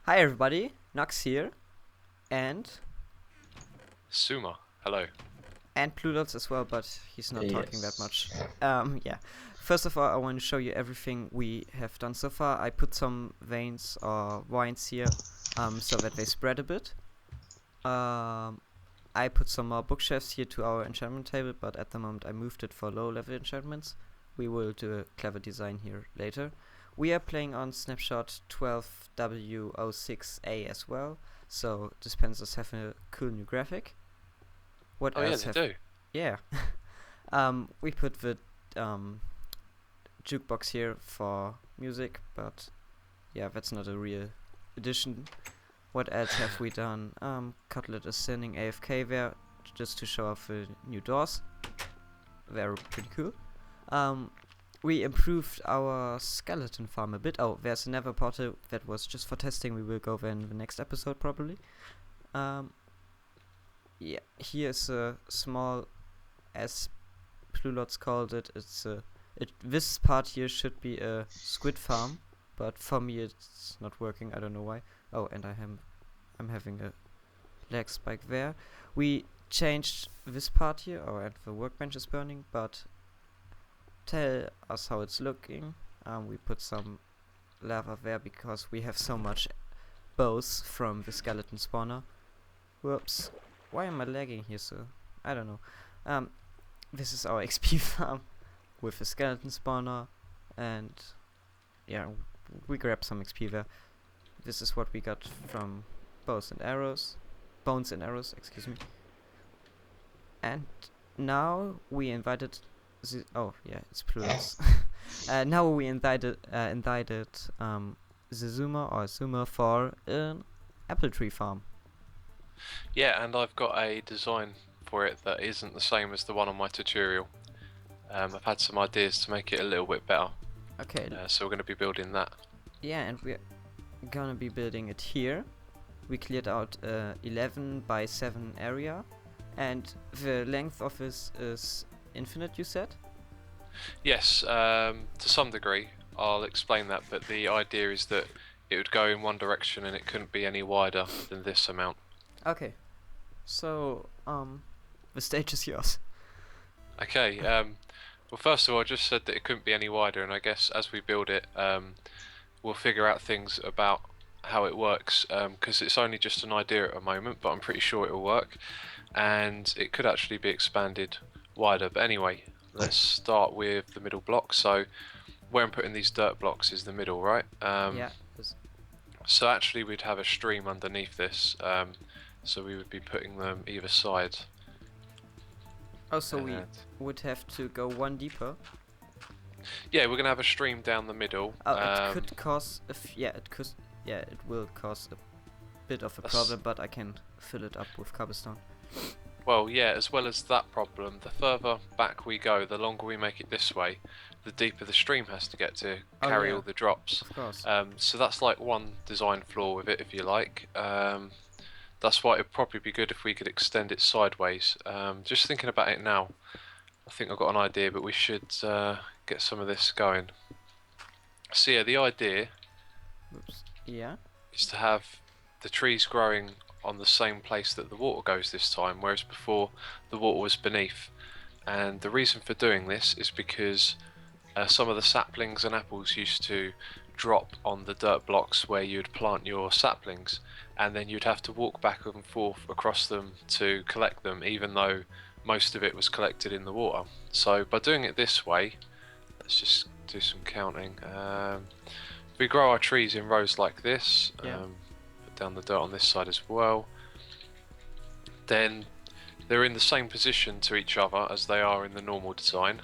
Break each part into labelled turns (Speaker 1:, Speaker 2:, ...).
Speaker 1: Hi everybody, Nox here, and
Speaker 2: Suma, hello.
Speaker 1: Plutots as well, but he's not talking that
Speaker 3: Yes.
Speaker 1: much. Yeah. First of all, I want to show you everything we have done so far. I put some veins or vines here, so that they spread a bit. I put some more bookshelves here to our enchantment table, but at the moment I moved it for low-level enchantments. We will do a clever design here later. We are playing on snapshot 12W06A as well, so dispensers have a cool new graphic. What
Speaker 2: Oh yeah,
Speaker 1: else
Speaker 2: they
Speaker 1: have?
Speaker 2: do.
Speaker 1: Yeah. We put the jukebox here for music, but yeah, that's not a real addition. What else have we done? Cutlet is standing AFK there just to show off the new doors. They're pretty cool. We improved our skeleton farm a bit. Oh, there's another portal that was just for testing. We will go there in the next episode probably. Yeah, here's a small, as Plulots called it. This part here should be a squid farm, but for me it's not working. I don't know why. Oh, and I'm having a lag spike there. We changed this part here, and the workbench is burning. But tell us how it's looking. We put some lava there because we have so much bows from the skeleton spawner. Whoops. Why am I lagging here so? I don't know. This is our XP farm with a skeleton spawner, and yeah, we grabbed some XP there. This is what we got from bones and arrows, excuse me. And now we invited. Oh yeah, it's plurals. Now we invited Zizuma or Zuma for an apple tree farm.
Speaker 2: Yeah, and I've got a design for it that isn't the same as the one on my tutorial. I've had some ideas to make it a little bit better.
Speaker 1: Okay.
Speaker 2: So we're going to be building that.
Speaker 1: Yeah, and we're gonna be building it here. We cleared out 11 by 7 area, and the length of this is infinite, you said?
Speaker 2: Yes, to some degree. I'll explain that, but the idea is that it would go in one direction and it couldn't be any wider than this amount.
Speaker 1: Okay. So, the stage is yours.
Speaker 2: Okay, well first of all I just said that it couldn't be any wider, and I guess as we build it we'll figure out things about how it works, because it's only just an idea at the moment, but I'm pretty sure it'll work, and it could actually be expanded wider. But anyway, let's start with the middle block. So where I'm putting these dirt blocks is the middle, right?
Speaker 1: Yeah.
Speaker 2: So actually we'd have a stream underneath this, so we would be putting them either side.
Speaker 1: Oh, so we would have to go one deeper.
Speaker 2: Yeah, we're gonna have a stream down the middle.
Speaker 1: Oh, it could cause it will cause a bit of a problem, but I can fill it up with cobblestone.
Speaker 2: Well, yeah, as well as that problem, the further back we go, the longer we make it this way, the deeper the stream has to get to carry all the drops.
Speaker 1: Of course.
Speaker 2: So that's like one design flaw with it, if you like. That's why it'd probably be good if we could extend it sideways. Just thinking about it now, I think I've got an idea, but we should get some of this going. So yeah, the idea is to have the trees growing on the same place that the water goes this time, whereas before the water was beneath. And the reason for doing this is because some of the saplings and apples used to drop on the dirt blocks where you'd plant your saplings, and then you'd have to walk back and forth across them to collect them, even though most of it was collected in the water. So by doing it this way, let's just do some counting. If we grow our trees in rows like this, put down the dirt on this side as well, then they're in the same position to each other as they are in the normal design,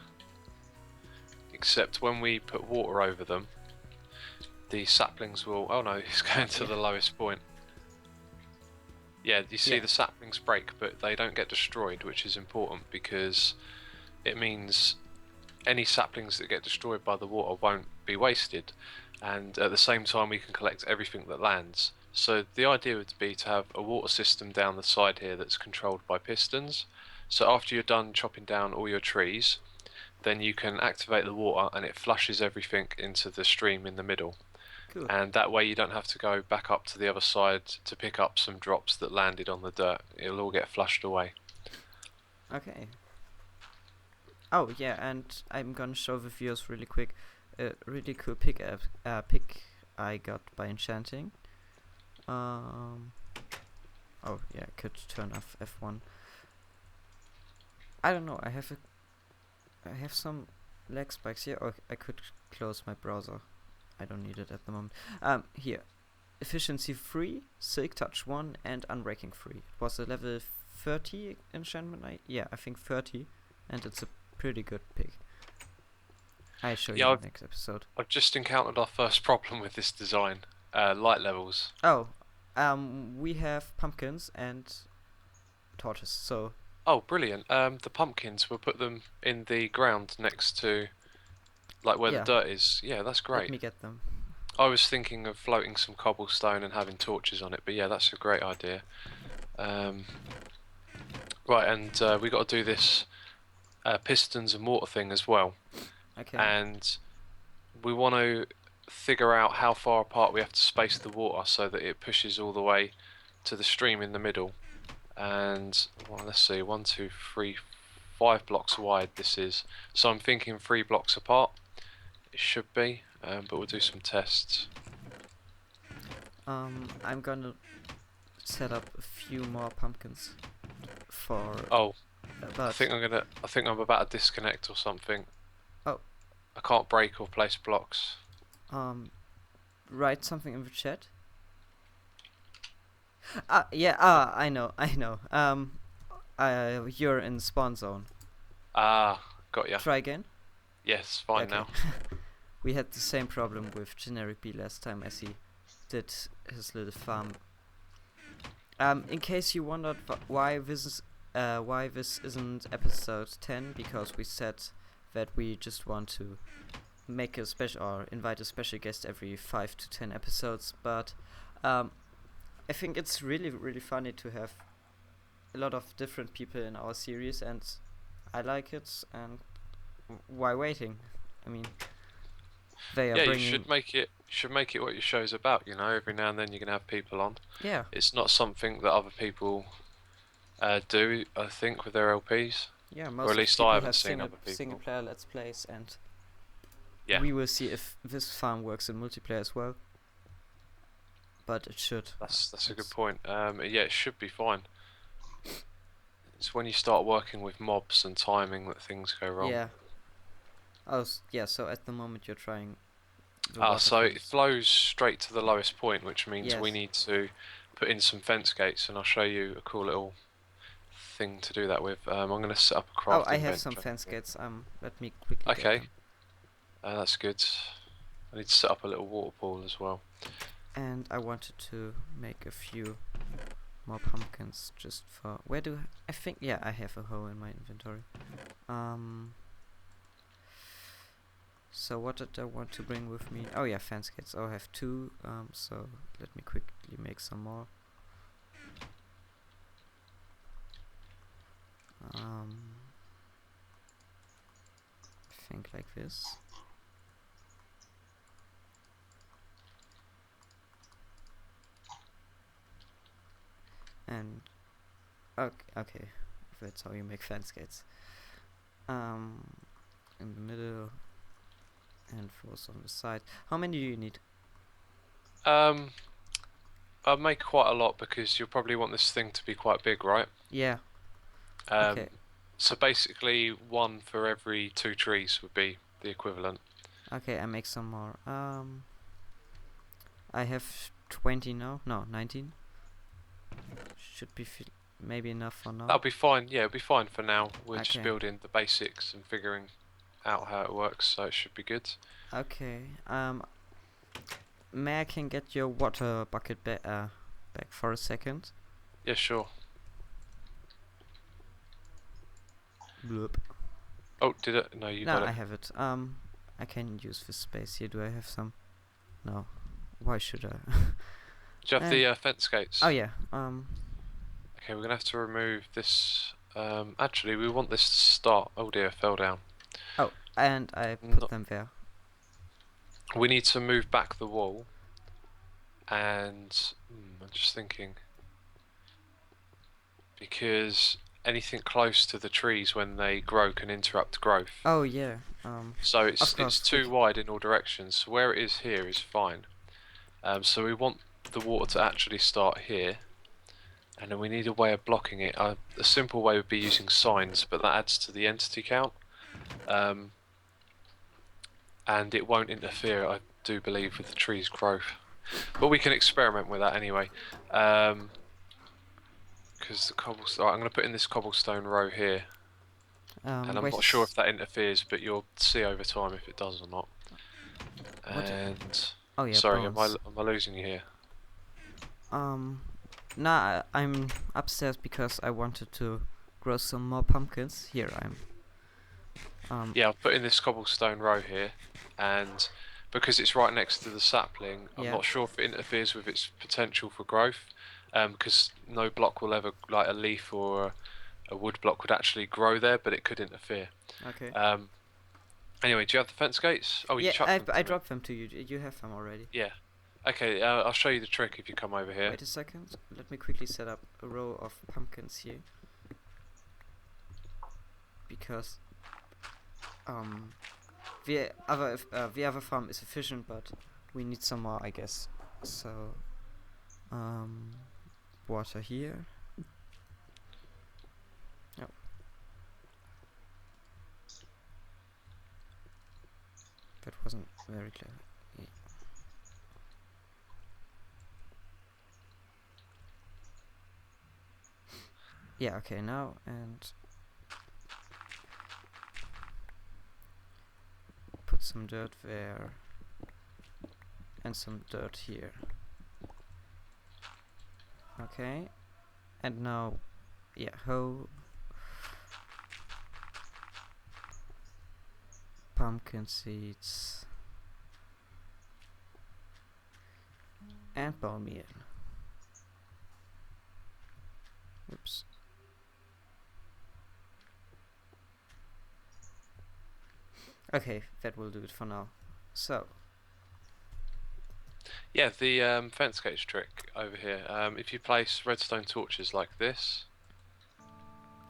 Speaker 2: except when we put water over them, the saplings will... oh no, it's going to the lowest point. Yeah, you see the saplings break, but they don't get destroyed, which is important because it means any saplings that get destroyed by the water won't be wasted, and at the same time we can collect everything that lands. So the idea would be to have a water system down the side here that's controlled by pistons. So after you're done chopping down all your trees, then you can activate the water and it flushes everything into the stream in the middle.
Speaker 1: Cool.
Speaker 2: And that way you don't have to go back up to the other side to pick up some drops that landed on the dirt. It'll all get flushed away.
Speaker 1: Okay. Oh yeah, and I'm gonna show the viewers really quick a really cool pick I got by enchanting. Oh yeah, I could turn off F1. I don't know. I have some lag spikes here. Or I could close my browser. I don't need it at the moment. Here, efficiency 3, silk touch 1, and unbreaking 3. It was a level 30 enchantment. I think 30, and it's a pretty good pick. I show you in the next episode.
Speaker 2: I've just encountered our first problem with this design. Light levels.
Speaker 1: Oh, we have pumpkins and torches. So.
Speaker 2: Oh, brilliant. The pumpkins, we'll put them in the ground next to, like, where the dirt is. Yeah, that's great.
Speaker 1: Let me get them.
Speaker 2: I was thinking of floating some cobblestone and having torches on it, but yeah, that's a great idea. Right, and we got to do this pistons and water thing as well.
Speaker 1: Okay.
Speaker 2: And we want to figure out how far apart we have to space the water so that it pushes all the way to the stream in the middle. And well, let's see, 1, 2, 3, 5 blocks wide this is. So I'm thinking 3 blocks apart. It should be, but we'll do some tests.
Speaker 1: I'm gonna set up a few more pumpkins for.
Speaker 2: Oh, I think I'm about to disconnect or something.
Speaker 1: Oh.
Speaker 2: I can't break or place blocks.
Speaker 1: Write something in the chat. Yeah, I know. You're in spawn zone.
Speaker 2: Ah, got ya.
Speaker 1: Try again.
Speaker 2: Yes, fine now.
Speaker 1: We had the same problem with generic B last time as he did his little farm. In case you wondered why this isn't episode 10, because we said that we just want to make a special or invite a special guest every 5 to 10 episodes, but I think it's really, really funny to have a lot of different people in our series, and I like it. And why waiting? I mean, they are bringing.
Speaker 2: You should make it what your show's about. You know, every now and then you're gonna have people on.
Speaker 1: Yeah.
Speaker 2: It's not something that other people do. I think with their LPs.
Speaker 1: Yeah, most
Speaker 2: or at least
Speaker 1: people
Speaker 2: I haven't
Speaker 1: have
Speaker 2: seen other people.
Speaker 1: single player let's plays, and
Speaker 2: yeah,
Speaker 1: we will see if this farm works in multiplayer as well. But it should.
Speaker 2: That's a good point. Yeah, it should be fine. It's when you start working with mobs and timing that things go wrong.
Speaker 1: Yeah. Oh, yeah. So at the moment you're trying.
Speaker 2: So it flows straight to the lowest point, which means
Speaker 1: Yes.
Speaker 2: we need to put in some fence gates, and I'll show you a cool little thing to do that with. I'm going to set up a crafting bench.
Speaker 1: Oh, I have some fence gates. Let me quickly.
Speaker 2: Okay. That's good. I need to set up a little water pool as well.
Speaker 1: And I wanted to make a few more pumpkins just for. Where do I think? Yeah, I have a hoe in my inventory. So what did I want to bring with me? Oh yeah, fence gates. Oh, I have 2. So let me quickly make some more. I think like this. And okay, that's how you make fence gates. In the middle and 4 on the side. How many do you need?
Speaker 2: I'll make quite a lot because you'll probably want this thing to be quite big, right?
Speaker 1: Yeah. Okay.
Speaker 2: So basically 1 for every 2 trees would be the equivalent.
Speaker 1: Okay, I make some more. I have 20 now. No, 19. Should be maybe enough for now.
Speaker 2: That'll be fine. Yeah, it'll be fine for now. We're just building the basics and figuring out how it works, so it should be good.
Speaker 1: Okay. May I can get your water bucket back for a second?
Speaker 2: Yeah, sure.
Speaker 1: Bloop.
Speaker 2: Oh, did it? No, you got it.
Speaker 1: No, I have it. I can use this space here. Do I have some? No. Why should I?
Speaker 2: Do you have the fence gates?
Speaker 1: Oh yeah.
Speaker 2: Okay, we're gonna have to remove this. Actually, we want this to start. Oh dear, fell down.
Speaker 1: Oh, and I put them there.
Speaker 2: We need to move back the wall. and I'm just thinking, because anything close to the trees when they grow can interrupt growth.
Speaker 1: Oh yeah.
Speaker 2: So
Speaker 1: Of
Speaker 2: it's
Speaker 1: course.
Speaker 2: too wide in all directions. So where it is here is fine. So we want the water to actually start here, and then we need a way of blocking it. A simple way would be using signs, but that adds to the entity count, and it won't interfere, I do believe, with the tree's growth. But we can experiment with that anyway. Because the cobblestone, I'm going to put in this cobblestone row here, and I'm not sure if that interferes, but you'll see over time if it does or not. And
Speaker 1: oh yeah.
Speaker 2: sorry,
Speaker 1: Bones.
Speaker 2: am I losing you here?
Speaker 1: Nah, I'm upstairs because I wanted to grow some more pumpkins. Here I'm.
Speaker 2: Yeah, I'll put in this cobblestone row here, and because it's right next to the sapling, I'm not sure if it interferes with its potential for growth, because no block will ever, like a leaf or a wood block would actually grow there, but it could interfere.
Speaker 1: Okay.
Speaker 2: Anyway, do you have the fence gates? Oh, you chucked them to
Speaker 1: I
Speaker 2: me.
Speaker 1: dropped them to you. You have them already.
Speaker 2: Yeah. Okay, I'll show you the trick if you come over here.
Speaker 1: Wait a second. Let me quickly set up a row of pumpkins here. Because the other farm is efficient, but we need some more, I guess. So water here. Yep. That wasn't very clever. Yeah, okay, now, and put some dirt there, and some dirt here. Okay, and now, yeah, pumpkin seeds, and bone meal. Oops. Okay, that will do it for now. So.
Speaker 2: Yeah, the fence gates trick over here. If you place redstone torches like this.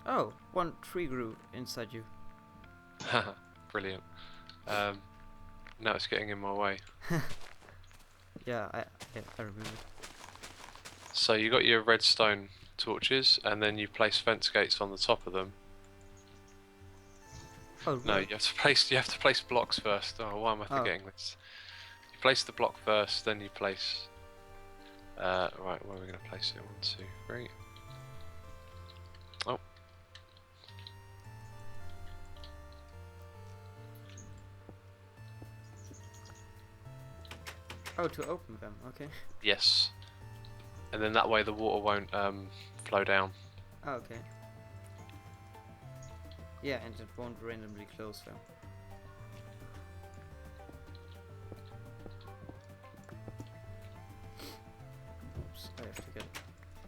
Speaker 1: Oh, one tree grew inside you.
Speaker 2: Brilliant. Now it's getting in my way.
Speaker 1: Yeah, I remember.
Speaker 2: So you got your redstone torches, and then you place fence gates on the top of them.
Speaker 1: Oh,
Speaker 2: no, you have to place blocks first. Oh, why am I forgetting this? You place the block first, then you place. Right, where are we going to place it? 1, 2, 3. Oh.
Speaker 1: Oh, to open them. Okay.
Speaker 2: Yes. And then that way the water won't flow down.
Speaker 1: Oh, okay. Yeah, and it won't randomly close them. Oops, I have to get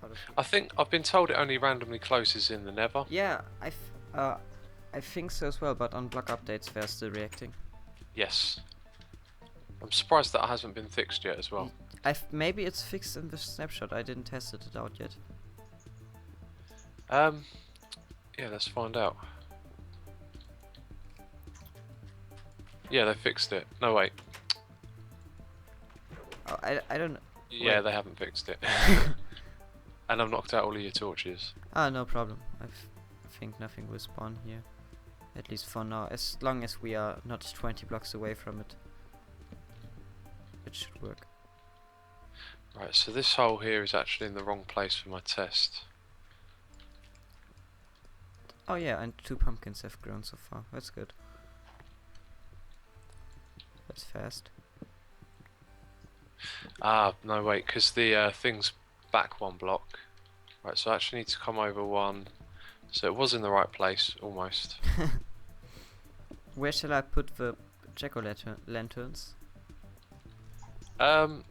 Speaker 1: out of here.
Speaker 2: I think I've been told it only randomly closes in the Nether.
Speaker 1: Yeah, I think so as well, but on block updates they're still reacting.
Speaker 2: Yes. I'm surprised that hasn't been fixed yet as well.
Speaker 1: Maybe it's fixed in the snapshot. I didn't test it out yet.
Speaker 2: Yeah, let's find out. Yeah, they fixed it. No, wait.
Speaker 1: Oh, I don't know.
Speaker 2: Yeah,
Speaker 1: wait.
Speaker 2: They haven't fixed it. And I've knocked out all of your torches.
Speaker 1: Ah, no problem. I think nothing will spawn here. At least for now. As long as we are not 20 blocks away from it. It should work.
Speaker 2: Right, so this hole here is actually in the wrong place for my test.
Speaker 1: Oh yeah, and 2 pumpkins have grown so far. That's good. That's fast.
Speaker 2: Ah, no wait, because the thing's back 1 block. Right, so I actually need to come over 1. So it was in the right place, almost.
Speaker 1: Where shall I put the jack-o'-lanterns?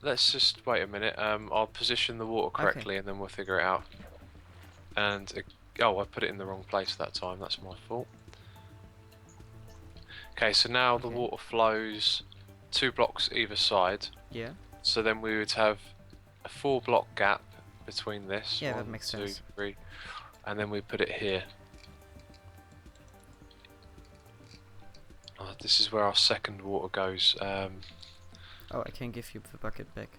Speaker 2: Let's just wait a minute. I'll position the water correctly and then we'll figure it out. And, oh, I put it in the wrong place that time, that's my fault. Okay, so now the water flows 2 blocks either side.
Speaker 1: Yeah.
Speaker 2: So then we would have a 4-block gap between this.
Speaker 1: Yeah, that
Speaker 2: 1,
Speaker 1: makes
Speaker 2: 2,
Speaker 1: sense.
Speaker 2: 3, and then we put it here. Oh, this is where our second water goes.
Speaker 1: Oh, I can give you the bucket back.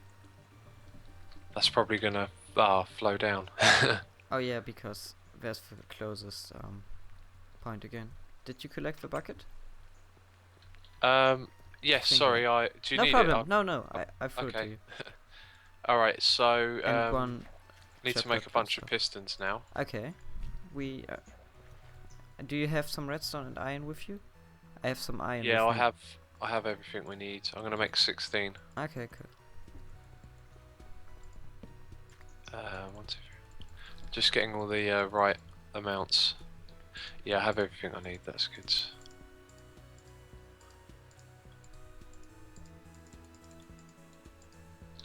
Speaker 2: That's probably gonna flow down.
Speaker 1: Oh yeah, because there's the closest point again. Did you collect the bucket?
Speaker 2: Yes.
Speaker 1: Thank
Speaker 2: Sorry.
Speaker 1: you.
Speaker 2: Do you
Speaker 1: No
Speaker 2: need
Speaker 1: problem.
Speaker 2: it?
Speaker 1: No, I threw it to
Speaker 2: Okay.
Speaker 1: you.
Speaker 2: All right. So
Speaker 1: And one
Speaker 2: need to make a bunch of pistons now.
Speaker 1: Okay. We. Do you have some redstone and iron with you? I have some iron.
Speaker 2: Yeah,
Speaker 1: with me.
Speaker 2: I have everything we need. I'm gonna make 16.
Speaker 1: Okay, cool.
Speaker 2: 1, 2, 3. Just getting all the right amounts. Yeah, I have everything I need. That's good.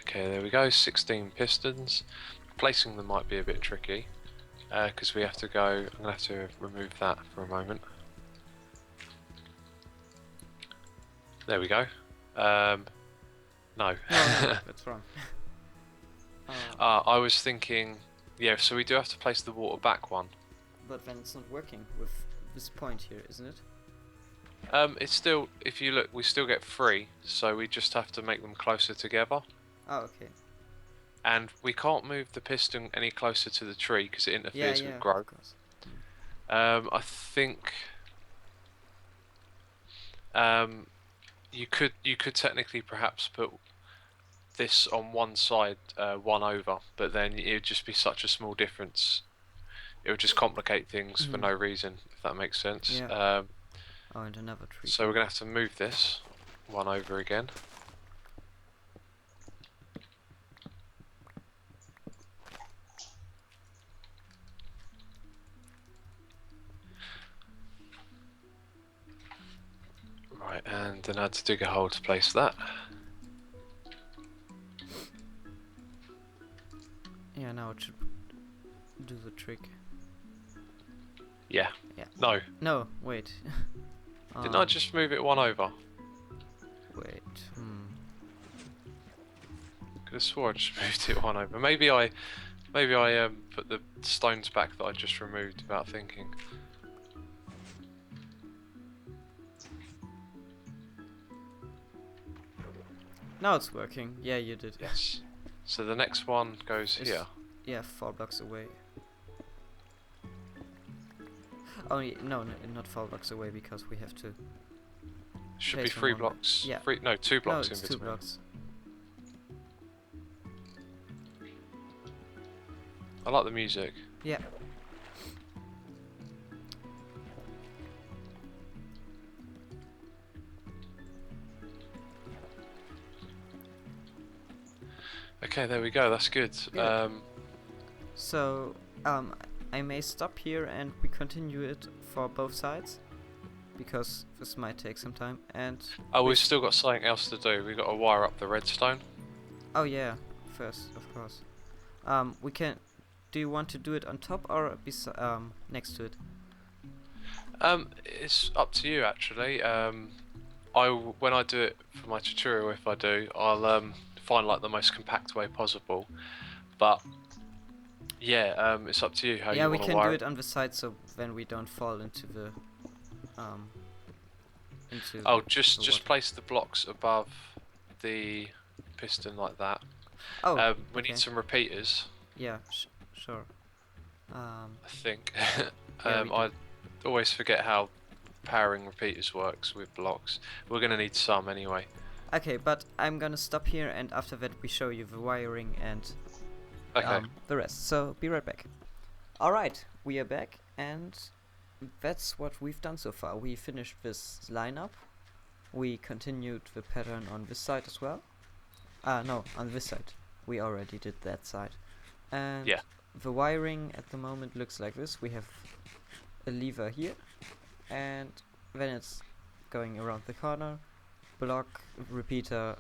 Speaker 2: Okay, there we go. 16 pistons. Placing them might be a bit tricky because we have to go. I'm gonna have to remove that for a moment. There we go. No.
Speaker 1: No, that's wrong.
Speaker 2: I was thinking, yeah, so we do have to place the water back one.
Speaker 1: But then it's not working with this point here, isn't it?
Speaker 2: It's still, if you look, we still get 3, so we just have to make them closer together.
Speaker 1: Oh, okay.
Speaker 2: And we can't move the piston any closer to the tree because it interferes with growth.
Speaker 1: Of course.
Speaker 2: I think you could technically perhaps put this on one side, one over, but then it would just be such a small difference. It would just complicate things for no reason, if that makes sense.
Speaker 1: Yeah. Oh, and another tree.
Speaker 2: So we're gonna have to move this one over again. Right, and then I had to dig a hole to place that.
Speaker 1: Yeah, now it should do the trick.
Speaker 2: Yeah.
Speaker 1: Yeah.
Speaker 2: No.
Speaker 1: No, wait.
Speaker 2: Didn't I just move it one over?
Speaker 1: Wait.
Speaker 2: Could have swore I just moved it one over. Maybe I put the stones back that I just removed without thinking.
Speaker 1: Now it's working. Yeah, you did.
Speaker 2: Yes. So the next one goes here.
Speaker 1: Yeah, 4 blocks away. Oh no, not 4 blocks away because we have to.
Speaker 2: Should be 3 blocks.
Speaker 1: Yeah.
Speaker 2: 2 blocks
Speaker 1: no, it's
Speaker 2: in
Speaker 1: 2
Speaker 2: between.
Speaker 1: blocks.
Speaker 2: I like the music.
Speaker 1: Yeah.
Speaker 2: Okay, there we go. That's good.
Speaker 1: So, I may stop here and we continue it for both sides because this might take some time. And
Speaker 2: oh, we've still got something else to do. We've got to wire up the redstone.
Speaker 1: oh yeah, first of course. We can. Do you want to do it on top or next to it?
Speaker 2: It's up to you actually. When I do it for my tutorial, if I do, I'll find like the most compact way possible. But yeah, it's up to you how you want to wire.
Speaker 1: Yeah, we can do it on the side so then we don't fall into the
Speaker 2: just place the blocks above the piston like that.
Speaker 1: Oh,
Speaker 2: we need some repeaters.
Speaker 1: Yeah, sure.
Speaker 2: I think.
Speaker 1: Yeah,
Speaker 2: I always forget how powering repeaters works with blocks. We're gonna need some anyway.
Speaker 1: Okay, but I'm gonna stop here and after that we show you the wiring and the rest. So be right back. Alright, we are back and that's what we've done so far. We finished this lineup. We continued the pattern on this side as well. No, on this side. We already did that side. And
Speaker 2: yeah.
Speaker 1: The wiring at the moment looks like this. We have a lever here and then it's going around the corner. Block repeater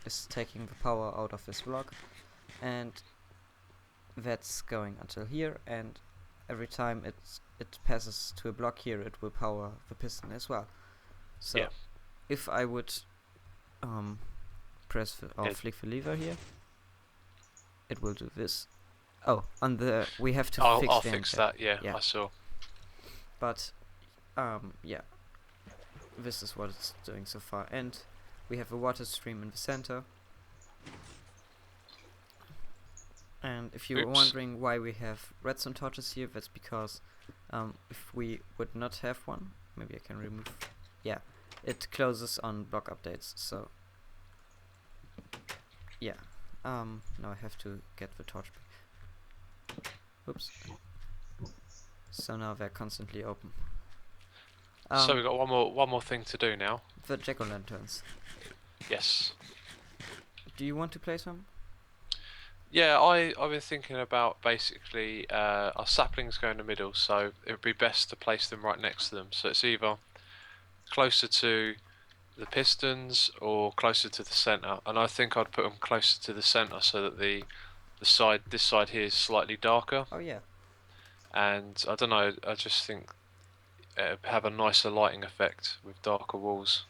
Speaker 1: is taking the power out of this block and that's going until here, and every time it passes to a block here it will power the piston as well. So
Speaker 2: yeah.
Speaker 1: If I would press or flick the lever here, it will do this. Oh, on the we have to fix
Speaker 2: I'll
Speaker 1: the
Speaker 2: fix
Speaker 1: NG.
Speaker 2: that. Yeah,
Speaker 1: Yeah.
Speaker 2: I saw.
Speaker 1: But yeah, this is what it's doing so far, and we have a water stream in the center. And if you're
Speaker 2: Oops.
Speaker 1: wondering why we have redstone torches here, that's because if we would not have one, maybe I can remove. Yeah, it closes on block updates. So yeah, now I have to get the torch. Oops. So now they're constantly open.
Speaker 2: So we've got one more thing to do now.
Speaker 1: The jack-o'-lanterns.
Speaker 2: Yes.
Speaker 1: Do you want to play some?
Speaker 2: Yeah, I've been thinking about basically our saplings go in the middle, so it would be best to place them right next to them. So it's either closer to the pistons or closer to the center, and I think I'd put them closer to the center so that this side here is slightly darker.
Speaker 1: Oh yeah.
Speaker 2: And I don't know, I just think it'd have a nicer lighting effect with darker walls.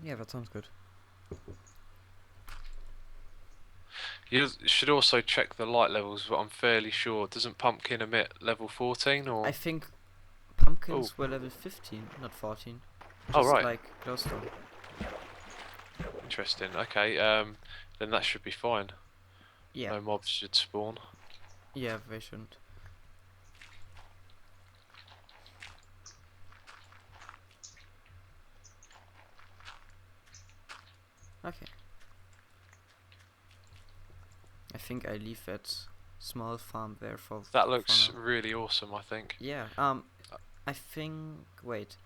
Speaker 1: Yeah, that sounds good.
Speaker 2: You should also check the light levels, but I'm fairly sure, doesn't Pumpkin emit level 14 or?
Speaker 1: I think pumpkins were level 15, not 14. Just
Speaker 2: Oh right.
Speaker 1: like glowstone.
Speaker 2: Interesting. Okay, then that should be fine.
Speaker 1: Yeah.
Speaker 2: No mobs should spawn.
Speaker 1: Yeah, they shouldn't. Okay. I think I leave that small farm there for.
Speaker 2: That looks really awesome, I think.
Speaker 1: Yeah. I think. Wait.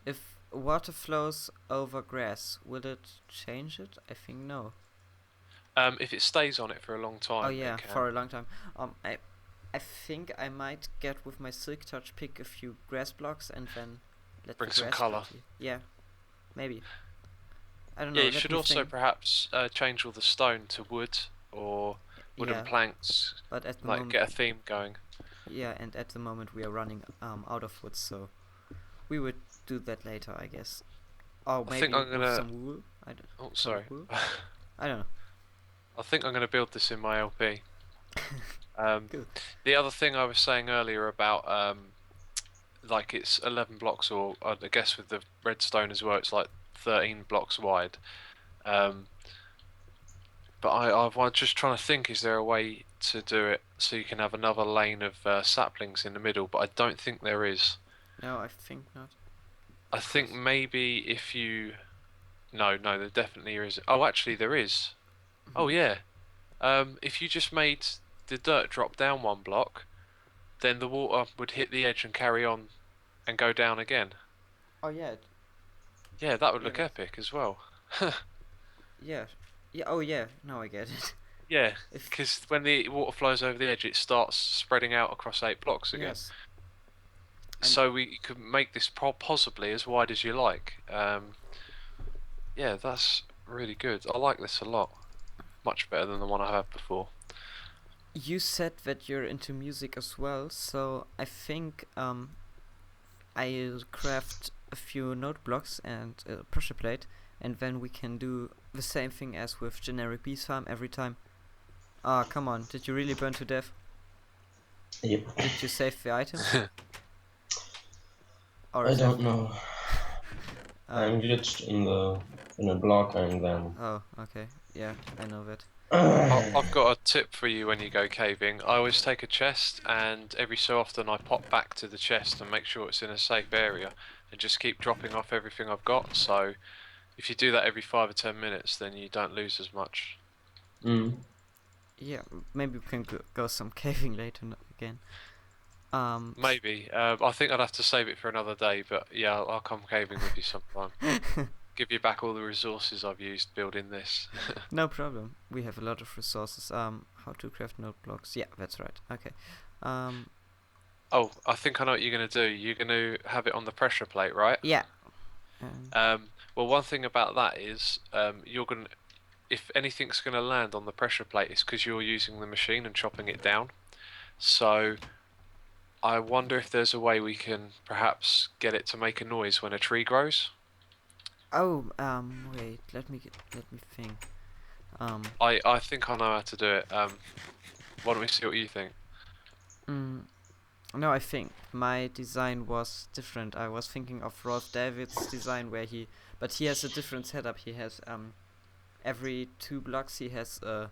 Speaker 1: If water flows over grass, will it change it? I think no.
Speaker 2: If it stays on it for a long time.
Speaker 1: Oh yeah, for a long time. I think I might get with my silk touch pick a few grass blocks and then let
Speaker 2: bring
Speaker 1: the
Speaker 2: some
Speaker 1: grass
Speaker 2: colour.
Speaker 1: Yeah, maybe. I don't know.
Speaker 2: Yeah, you should also perhaps change all the stone to wood or wooden planks.
Speaker 1: But at the
Speaker 2: like
Speaker 1: moment,
Speaker 2: get a theme going.
Speaker 1: Yeah, and at the moment we are running out of wood, so we would do that later, I guess. Or maybe
Speaker 2: I think I'm gonna.
Speaker 1: With some wool.
Speaker 2: Oh, sorry.
Speaker 1: I don't know.
Speaker 2: I think I'm gonna build this in my LP.
Speaker 1: Good.
Speaker 2: The other thing I was saying earlier about like it's 11 blocks, or I guess with the redstone as well, it's like 13 blocks wide. But I was just trying to think, is there a way to do it so you can have another lane of saplings in the middle? But I don't think there is.
Speaker 1: No, I think not.
Speaker 2: I think maybe if you... No, there definitely is. Oh, actually there is. Oh yeah. If you just made the dirt drop down one block, then the water would hit the edge and carry on and go down again.
Speaker 1: Oh yeah.
Speaker 2: Yeah, that would look epic as well.
Speaker 1: Yeah. Yeah. Oh yeah. Now I get it.
Speaker 2: Yeah, because when the water flows over the edge, it starts spreading out across 8 blocks again.
Speaker 1: Yes.
Speaker 2: So we could make this possibly as wide as you like. Yeah, that's really good. I like this a lot. Much better than the one I had before.
Speaker 1: You said that you're into music as well, so I think I'll craft a few note blocks and a pressure plate, and then we can do the same thing as with generic bees farm every time. Ah, come on, did you really burn to death?
Speaker 3: Yep.
Speaker 1: Did you save the items? Or
Speaker 3: I don't know. I'm glitched in a block and then...
Speaker 1: Oh, okay. Yeah, I know that.
Speaker 2: I've got a tip for you when you go caving. I always take a chest, and every so often I pop back to the chest and make sure it's in a safe area, and just keep dropping off everything I've got. So if you do that every 5 or 10 minutes, then you don't lose as much.
Speaker 1: Yeah, maybe we can go some caving later again.
Speaker 2: Maybe. I think I'd have to save it for another day, but yeah, I'll come caving with you sometime. Give you back all the resources I've used building this.
Speaker 1: No problem. We have a lot of resources. How to craft note blocks? Yeah, that's right. Okay.
Speaker 2: Oh, I think I know what you're gonna do. You're gonna have it on the pressure plate, right?
Speaker 1: Yeah.
Speaker 2: Well, one thing about that is, you're gonna, if anything's gonna land on the pressure plate, it's because you're using the machine and chopping it down. So, I wonder if there's a way we can perhaps get it to make a noise when a tree grows.
Speaker 1: Oh, wait. Let me think.
Speaker 2: I think I know how to do it. Why don't we see what you think?
Speaker 1: No, I think my design was different. I was thinking of Rolf David's design where but he has a different setup. He has every 2 blocks he has a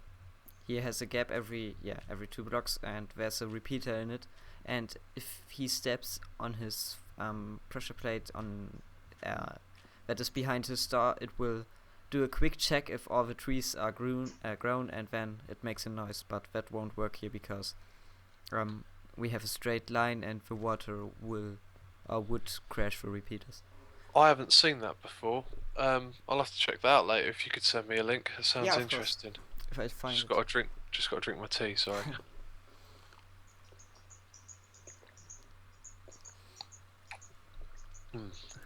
Speaker 1: gap every 2 blocks, and there's a repeater in it. And if he steps on his pressure plate on that is behind his star, it will do a quick check if all the trees are grown, and then it makes a noise. But that won't work here because we have a straight line, and the water would crash the repeaters.
Speaker 2: I haven't seen that before. I'll have to check that out later. If you could send me a link, that sounds interesting.
Speaker 1: If I find
Speaker 2: Just got to drink my tea. Sorry.
Speaker 1: Oops.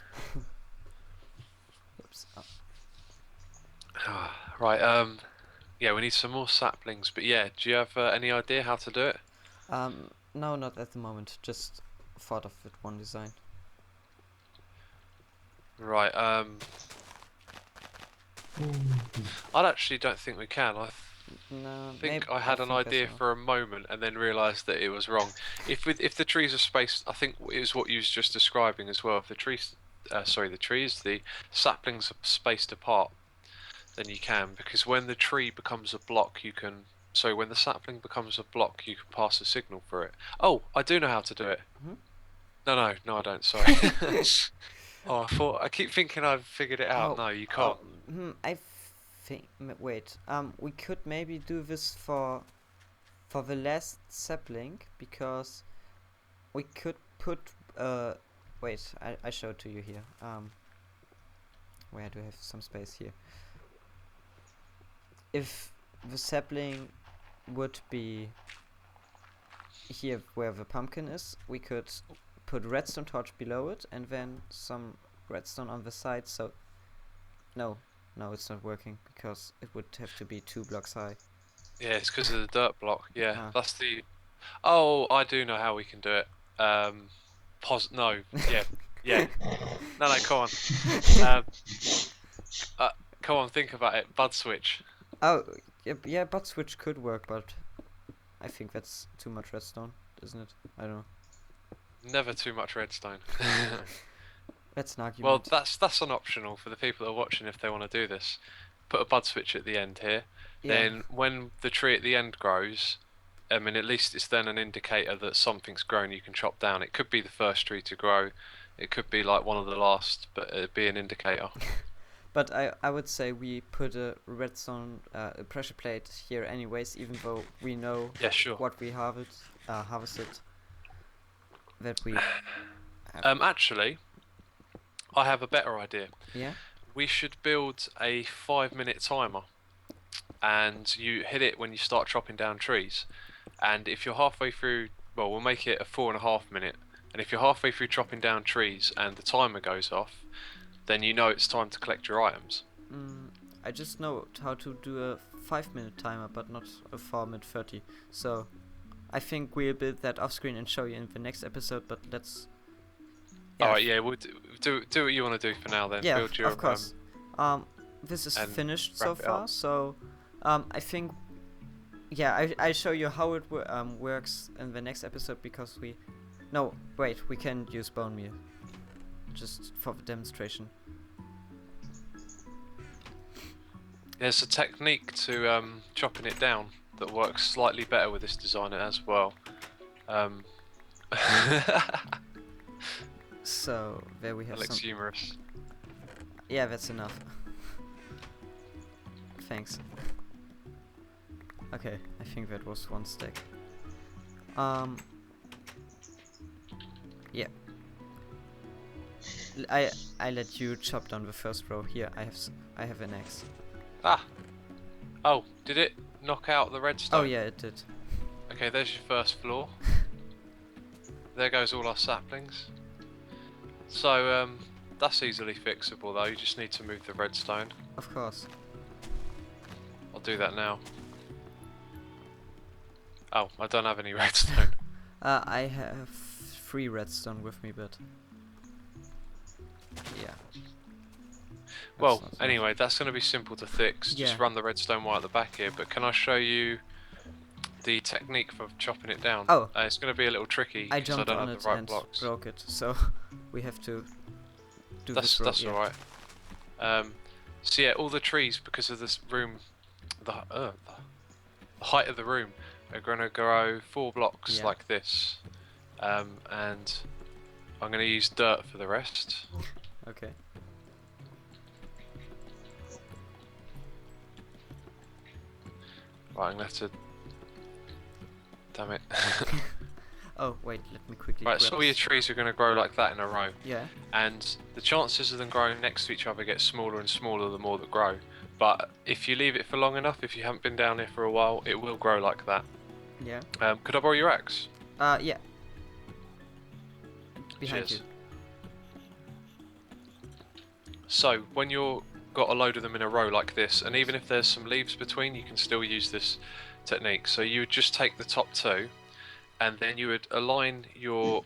Speaker 2: Right. Yeah, we need some more saplings. But yeah, do you have any idea how to do it?
Speaker 1: No, not at the moment. Just thought of it one design.
Speaker 2: Right. I actually don't think we can. I think I had an idea for a moment and then realised that it was wrong. If the trees are spaced, I think it was what you was just describing as well. If the saplings are spaced apart, then you can, because when the tree becomes a block, when the sapling becomes a block, you can pass a signal for it. Oh, I do know how to do it. No, I don't. Sorry. Oh, I keep thinking I've figured it out. No, you can't.
Speaker 1: I think. Wait. We could maybe do this for the last sapling, because we could put. Wait. I show it to you here. Where do I have some space here? If the sapling would be here where the pumpkin is, we could put redstone torch below it and then some redstone on the side. So no, it's not working because it would have to be 2 blocks high.
Speaker 2: Yeah, it's because of the dirt block. Yeah, that's the. Oh, I do know how we can do it. No. Yeah. No, come on. Come on, think about it. Bud switch.
Speaker 1: Oh, yeah, bud switch could work, but I think that's too much redstone, isn't it? I don't know.
Speaker 2: Never too much redstone.
Speaker 1: That's an argument.
Speaker 2: Well, that's an optional for the people that are watching if they want to do this. Put a bud switch at the end here. Yeah. Then when the tree at the end grows, I mean, at least it's then an indicator that something's grown you can chop down. It could be the first tree to grow. It could be like one of the last, but it'd be an indicator.
Speaker 1: But I would say we put a redstone a pressure plate here anyways, even though we know what we harvested. That we have.
Speaker 2: Actually, I have a better idea.
Speaker 1: Yeah?
Speaker 2: We should build a 5-minute timer, and you hit it when you start chopping down trees. And if you're halfway through, well, we'll make it a 4.5 minute. And if you're halfway through chopping down trees and the timer goes off, then you know it's time to collect your items.
Speaker 1: I just know how to do a 5-minute timer, but not a 4-minute 30. So I think we'll build that off screen and show you in the next episode. But let's.
Speaker 2: Yeah. Alright, yeah, we'll do what you want to do for now then.
Speaker 1: Yeah,
Speaker 2: build your,
Speaker 1: of course. This is finished so far. So I think. Yeah, I show you how it works in the next episode, because we. No, wait, we can use bone meal. Just for the demonstration.
Speaker 2: There's a technique to chopping it down that works slightly better with this design as well.
Speaker 1: So there we have.
Speaker 2: That looks humorous.
Speaker 1: Yeah, that's enough. Thanks. Okay, I think that was 1 stack. Yeah. I let you chop down the first row. Here, I have an axe.
Speaker 2: Oh, did it knock out the redstone?
Speaker 1: Oh yeah, it did.
Speaker 2: Okay, there's your first floor. There goes all our saplings. So that's easily fixable though. You just need to move the redstone.
Speaker 1: Of course.
Speaker 2: I'll do that now. Oh, I don't have any redstone.
Speaker 1: I have 3 redstone with me, but yeah.
Speaker 2: Well,
Speaker 1: not so
Speaker 2: anyway, that's going to be simple to fix. Just
Speaker 1: Yeah.
Speaker 2: run the redstone wire at the back here. But can I show you the technique for chopping it down?
Speaker 1: Oh.
Speaker 2: It's going to be a little tricky
Speaker 1: I
Speaker 2: because I
Speaker 1: jumped
Speaker 2: don't
Speaker 1: on
Speaker 2: have
Speaker 1: it
Speaker 2: the right
Speaker 1: and
Speaker 2: blocks.
Speaker 1: broke it, so we have to do
Speaker 2: That's
Speaker 1: this
Speaker 2: all right. So yeah, all the trees, because of this room, the height of the room, are going to grow 4 blocks
Speaker 1: Yeah.
Speaker 2: like this. And I'm going to use dirt for the rest.
Speaker 1: Okay.
Speaker 2: Right, I'm going to have to... Damn it.
Speaker 1: Oh wait, let me quickly.
Speaker 2: Right, so all your trees are going to grow like that in a row.
Speaker 1: Yeah.
Speaker 2: And the chances of them growing next to each other get smaller and smaller the more that grow. But if you leave it for long enough, if you haven't been down here for a while, it will grow like that.
Speaker 1: Yeah.
Speaker 2: Could I borrow your axe?
Speaker 1: Yeah. Behind
Speaker 2: Cheers.
Speaker 1: you.
Speaker 2: So when you're got a load of them in a row like this, and even if there's some leaves between, you can still use this technique. So you would just take the top 2, and then you would align your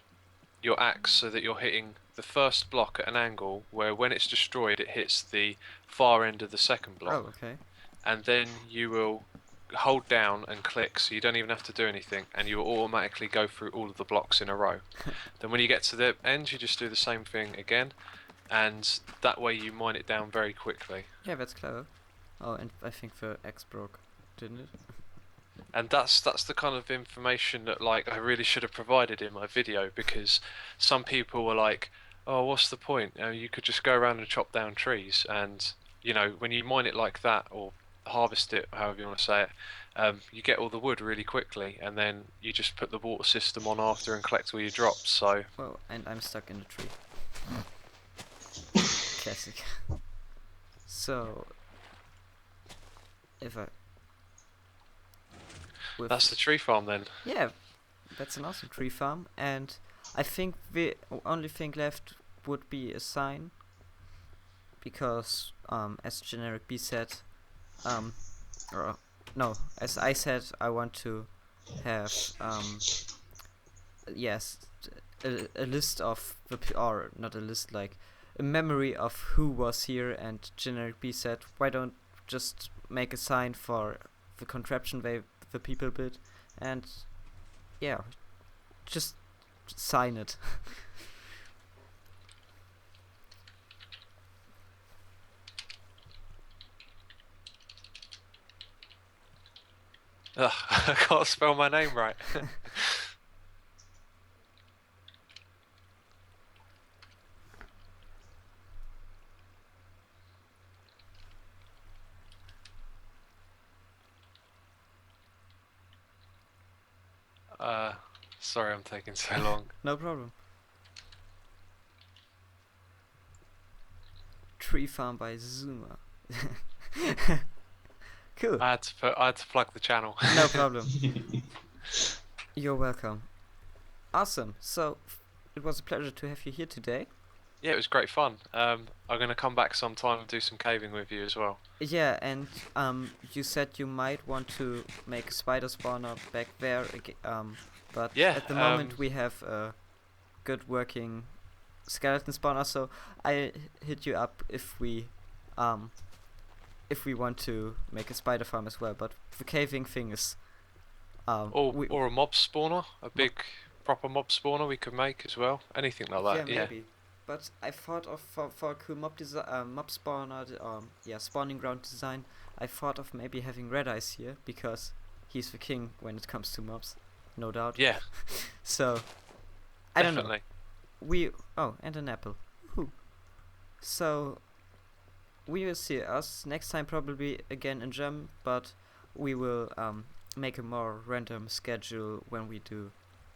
Speaker 2: axe so that you're hitting the first block at an angle where when it's destroyed it hits the far end of the second block.
Speaker 1: Oh, okay.
Speaker 2: And then you will hold down and click, so you don't even have to do anything, and you will automatically go through all of the blocks in a row. Then when you get to the end, you just do the same thing again, and that way you mine it down very quickly.
Speaker 1: Yeah, that's clever. Oh, and I think the X broke, didn't it?
Speaker 2: And that's the kind of information that like I really should have provided in my video, because some people were like, oh, what's the point? You could just go around and chop down trees, and you know, when you mine it like that, or harvest it, however you want to say it, you get all the wood really quickly, and then you just put the water system on after and collect all your drops. So
Speaker 1: Well, and I'm stuck in the tree. Classic. So, if I...
Speaker 2: that's the tree farm then.
Speaker 1: Yeah, that's an awesome tree farm, and I think the only thing left would be a sign, because as generic B said, or no, as I said, I want to have yes, a list of the or not a list, like a memory of who was here, and generic B said, why don't just make a sign for the contraption the people built, and yeah, just sign it.
Speaker 2: Ugh, I can't spell my name right. Sorry I'm taking so long.
Speaker 1: No problem. Tree farm by Zuma. Cool.
Speaker 2: I had to plug the channel.
Speaker 1: No problem. You're welcome. Awesome. So it was a pleasure to have you here today.
Speaker 2: Yeah, it was great fun. I'm gonna come back sometime and do some caving with you as well.
Speaker 1: Yeah, and you said you might want to make a spider spawner back there, but
Speaker 2: Yeah,
Speaker 1: at the moment we have a good working skeleton spawner, so I hit you up if we want to make a spider farm as well. But the caving thing is
Speaker 2: or a mob spawner, a big proper mob spawner we could make as well. Anything like that.
Speaker 1: yeah, maybe. But I thought of for a cool mob spawner, spawning ground design. I thought of maybe having Red Eyes here, because he's the king when it comes to mobs, no doubt.
Speaker 2: Yeah.
Speaker 1: So I don't know.
Speaker 2: Definitely.
Speaker 1: And an apple. Woohoo. So we will see us next time, probably again in German, but we will make a more random schedule when we do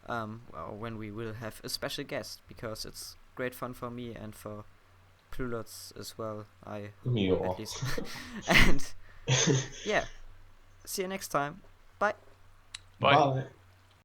Speaker 1: when we will have a special guest, because it's great fun for me and for Plulots as well, I hope, at least. And yeah, see you next time. Bye.
Speaker 2: Bye.
Speaker 3: Bye.